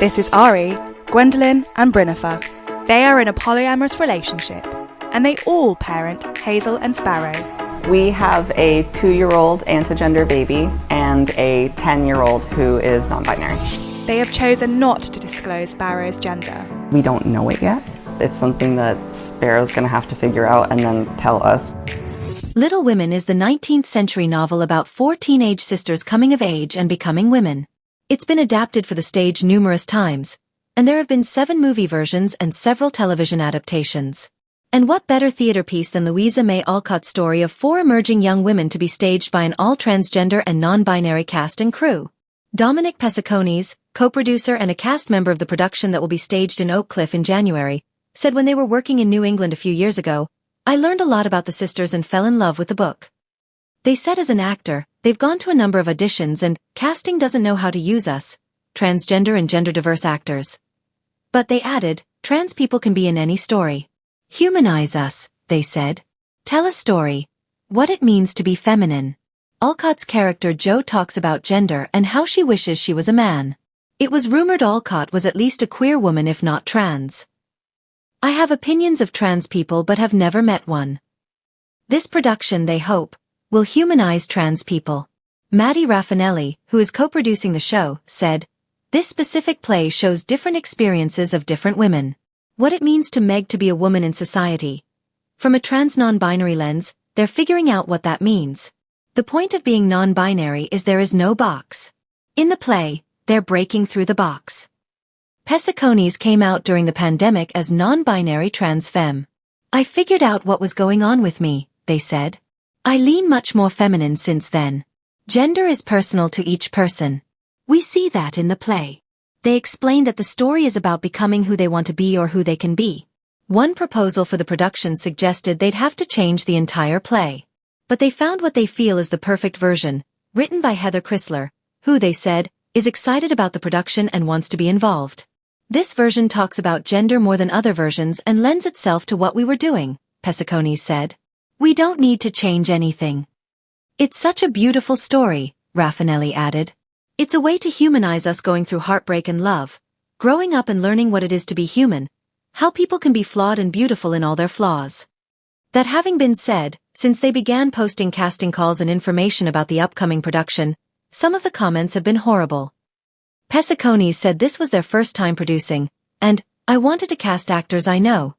This is Ari, Gwendolyn and Brynnifer. They are in a polyamorous relationship and they all parent Hazel and Sparrow. We have a 2-year-old anti-gender baby and a 10-year-old who is non-binary. They have chosen not to disclose Sparrow's gender. We don't know it yet. It's something that Sparrow's going to have to figure out and then tell us. Little Women is the 19th century novel about 4 teenage sisters coming of age and becoming women. It's been adapted for the stage numerous times, and there have been 7 movie versions and several television adaptations. And what better theater piece than Louisa May Alcott's story of 4 emerging young women to be staged by an all-transgender and non-binary cast and crew? Dominic Pesicones, co-producer and a cast member of the production that will be staged in Oak Cliff in January, said when they were working in New England a few years ago, "I learned a lot about the sisters and fell in love with the book." They said as an actor, they've gone to a number of auditions and casting doesn't know how to use us, transgender and gender-diverse actors. But they added, trans people can be in any story. Humanize us, they said. Tell a story. What it means to be feminine. Alcott's character Jo talks about gender and how she wishes she was a man. It was rumored Alcott was at least a queer woman if not trans. I have opinions of trans people but have never met one. This production, they hope, will humanize trans people. Maddie Raffanelli, who is co-producing the show, said, "This specific play shows different experiences of different women. What it means to Meg to be a woman in society. From a trans non-binary lens, they're figuring out what that means. The point of being non-binary is there is no box. In the play, they're breaking through the box." Pesicones came out during the pandemic as non-binary trans femme. "I figured out what was going on with me," they said. "I lean much more feminine since then. Gender is personal to each person. We see that in the play." They explained that the story is about becoming who they want to be or who they can be. One proposal for the production suggested they'd have to change the entire play. But they found what they feel is the perfect version, written by Heather Chrysler, who, they said, is excited about the production and wants to be involved. "This version talks about gender more than other versions and lends itself to what we were doing," Pesicones said. "We don't need to change anything." "It's such a beautiful story," Raffanelli added. "It's a way to humanize us going through heartbreak and love, growing up and learning what it is to be human, how people can be flawed and beautiful in all their flaws." That having been said, since they began posting casting calls and information about the upcoming production, some of the comments have been horrible. Pesicones said this was their first time producing, and, "I wanted to cast actors I know,"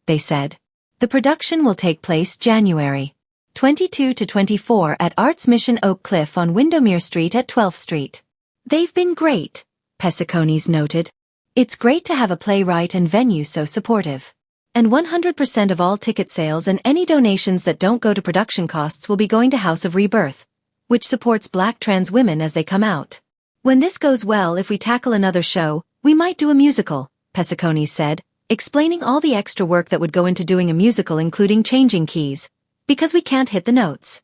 they said. The production will take place January 22 to 24 at Arts Mission Oak Cliff on Windermere Street at 12th Street. "They've been great," Pesicones noted. "It's great to have a playwright and venue so supportive. And 100% of all ticket sales and any donations that don't go to production costs will be going to House of Rebirth, which supports Black trans women as they come out. When this goes well, if we tackle another show, we might do a musical," Pesicones said, explaining all the extra work that would go into doing a musical including changing keys, because we can't hit the notes.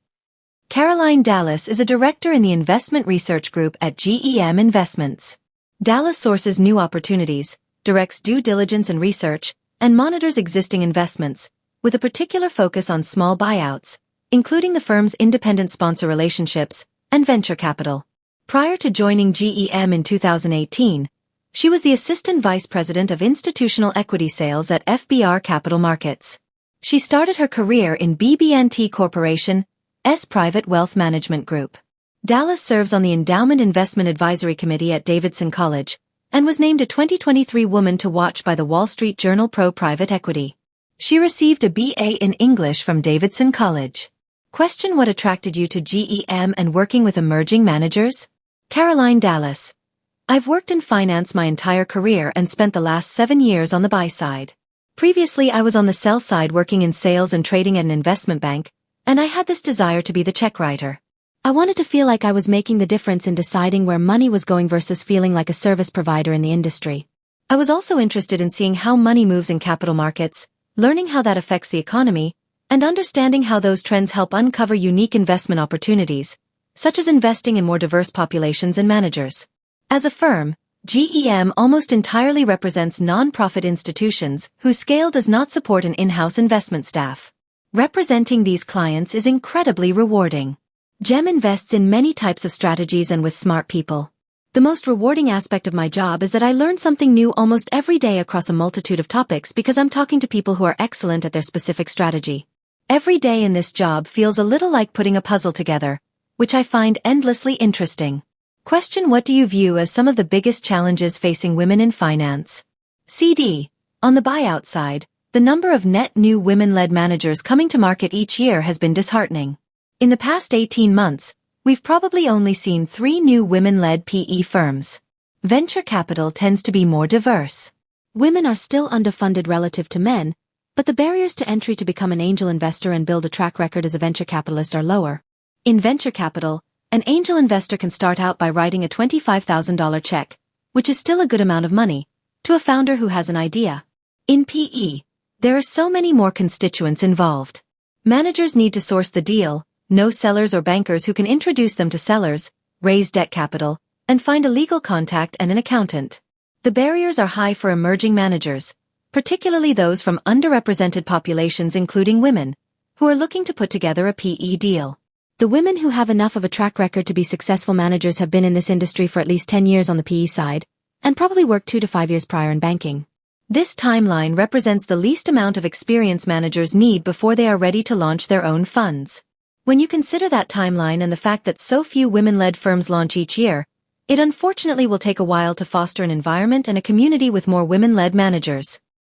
Caroline Dallas is a director in the investment research group at GEM Investments. Dallas sources new opportunities, directs due diligence and research, and monitors existing investments, with a particular focus on small buyouts, including the firm's independent sponsor relationships and venture capital. Prior to joining GEM in 2018, she was the Assistant Vice President of Institutional Equity Sales at FBR Capital Markets. She started her career in BB&T Corporation's Private Wealth Management Group. Dallas serves on the Endowment Investment Advisory Committee at Davidson College, and was named a 2023 Woman to Watch by the Wall Street Journal Pro Private Equity. She received a BA in English from Davidson College. Question: what attracted you to GEM and working with emerging managers? Caroline Dallas: "I've worked in finance my entire career and spent the last 7 years on the buy side. Previously I was on the sell side working in sales and trading at an investment bank, and I had this desire to be the check writer. I wanted to feel like I was making the difference in deciding where money was going versus feeling like a service provider in the industry. I was also interested in seeing how money moves in capital markets, learning how that affects the economy, and understanding how those trends help uncover unique investment opportunities, such as investing in more diverse populations and managers. As a firm, GEM almost entirely represents non-profit institutions whose scale does not support an in-house investment staff. Representing these clients is incredibly rewarding. GEM invests in many types of strategies and with smart people. The most rewarding aspect of my job is that I learn something new almost every day across a multitude of topics because I'm talking to people who are excellent at their specific strategy. Every day in this job feels a little like putting a puzzle together, which I find endlessly interesting. Question: what do you view as some of the biggest challenges facing women in finance? CD. On the buyout side, the number of net new women-led managers coming to market each year has been disheartening. In the past 18 months, we've probably only seen 3 new women-led PE firms. Venture capital tends to be more diverse. Women are still underfunded relative to men, but the barriers to entry to become an angel investor and build a track record as a venture capitalist are lower. In venture capital, an angel investor can start out by writing a $25,000 check, which is still a good amount of money, to a founder who has an idea. In PE, there are so many more constituents involved. Managers need to source the deal, know sellers or bankers who can introduce them to sellers, raise debt capital, and find a legal contact and an accountant. The barriers are high for emerging managers, particularly those from underrepresented populations including women, who are looking to put together a PE deal. The women who have enough of a track record to be successful managers have been in this industry for at least 10 years on the PE side, and probably worked 2 to 5 years prior in banking. This timeline represents the least amount of experience managers need before they are ready to launch their own funds. When you consider that timeline and the fact that so few women-led firms launch each year, it unfortunately will take a while to foster an environment and a community with more women-led managers.